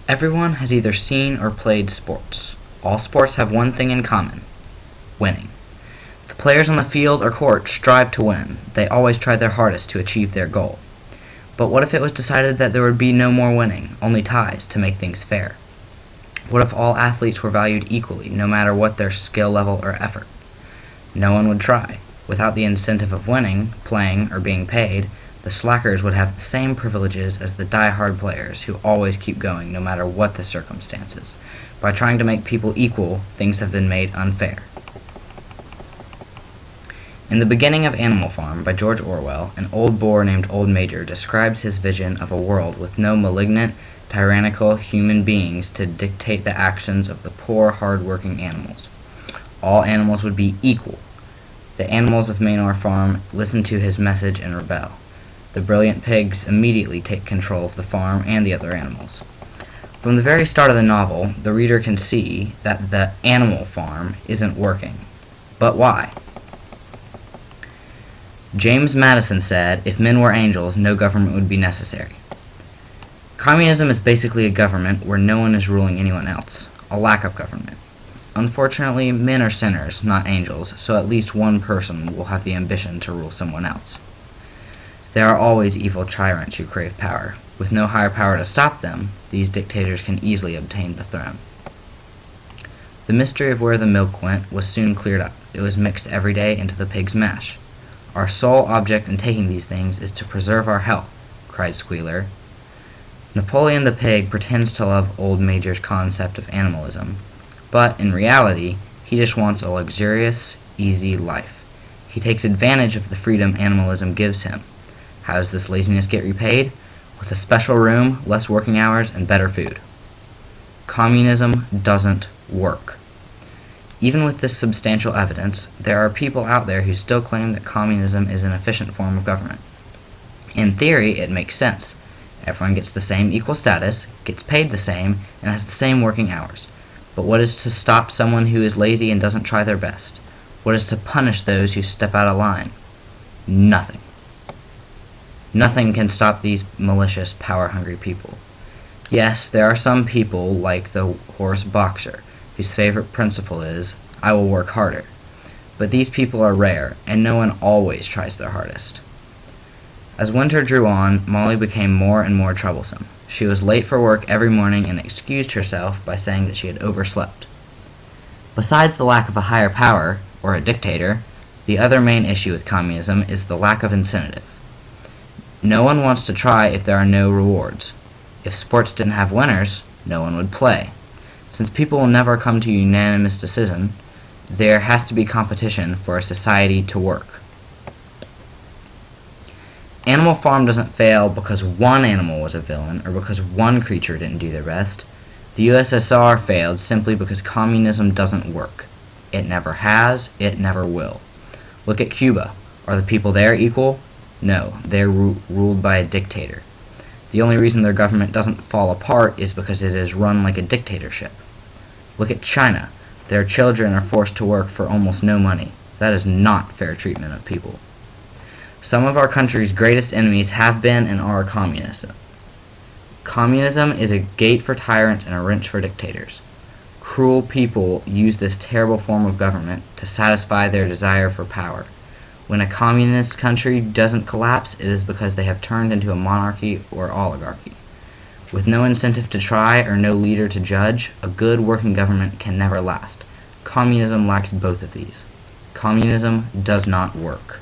Everyone has either seen or played sports. All sports have one thing in common: winning. The players on the field or court strive to win. They always try their hardest to achieve their goal. But what if it was decided that there would be no more winning, only ties, to make things fair? What if all athletes were valued equally, no matter what their skill level or effort? No one would try. Without the incentive of winning, playing, or being paid, the slackers would have the same privileges as the die-hard players who always keep going no matter what the circumstances. By trying to make people equal, things have been made unfair. In the beginning of Animal Farm by George Orwell, an old boar named Old Major describes his vision of a world with no malignant, tyrannical human beings to dictate the actions of the poor, hard-working animals. All animals would be equal. The animals of Manor Farm listen to his message and rebel. The brilliant pigs immediately take control of the farm and the other animals. From the very start of the novel, the reader can see that the Animal Farm isn't working. But why? James Madison said, "If men were angels, no government would be necessary." Communism is basically a government where no one is ruling anyone else, a lack of government. Unfortunately, men are sinners, not angels, so at least one person will have the ambition to rule someone else. There are always evil tyrants who crave power. With no higher power to stop them, these dictators can easily obtain the throne. The mystery of where the milk went was soon cleared up. It was mixed every day into the pig's mash. "Our sole object in taking these things is to preserve our health," cried Squealer. Napoleon the pig pretends to love Old Major's concept of animalism, but in reality, he just wants a luxurious, easy life. He takes advantage of the freedom animalism gives him. How does this laziness get repaid? With a special room, less working hours, and better food. Communism doesn't work. Even with this substantial evidence, there are people out there who still claim that communism is an efficient form of government. In theory, it makes sense. Everyone gets the same equal status, gets paid the same, and has the same working hours. But what is to stop someone who is lazy and doesn't try their best? What is to punish those who step out of line? Nothing. Nothing can stop these malicious, power-hungry people. Yes, there are some people, like the horse boxer, whose favorite principle is, "I will work harder." But these people are rare, and no one always tries their hardest. As winter drew on, Molly became more and more troublesome. She was late for work every morning and excused herself by saying that she had overslept. Besides the lack of a higher power, or a dictator, the other main issue with communism is the lack of incentive. No one wants to try if there are no rewards. If sports didn't have winners, no one would play. Since people will never come to a unanimous decision, there has to be competition for a society to work. Animal Farm doesn't fail because one animal was a villain or because one creature didn't do their best. The USSR failed simply because communism doesn't work. It never has, it never will. Look at Cuba. Are the people there equal? No, they're ruled by a dictator. The only reason their government doesn't fall apart is because it is run like a dictatorship. Look at China. Their children are forced to work for almost no money. That is not fair treatment of people. Some of our country's greatest enemies have been and are communism. Communism is a gate for tyrants and a wrench for dictators. Cruel people use this terrible form of government to satisfy their desire for power. When a communist country doesn't collapse, it is because they have turned into a monarchy or oligarchy. With no incentive to try or no leader to judge, a good working government can never last. Communism lacks both of these. Communism does not work.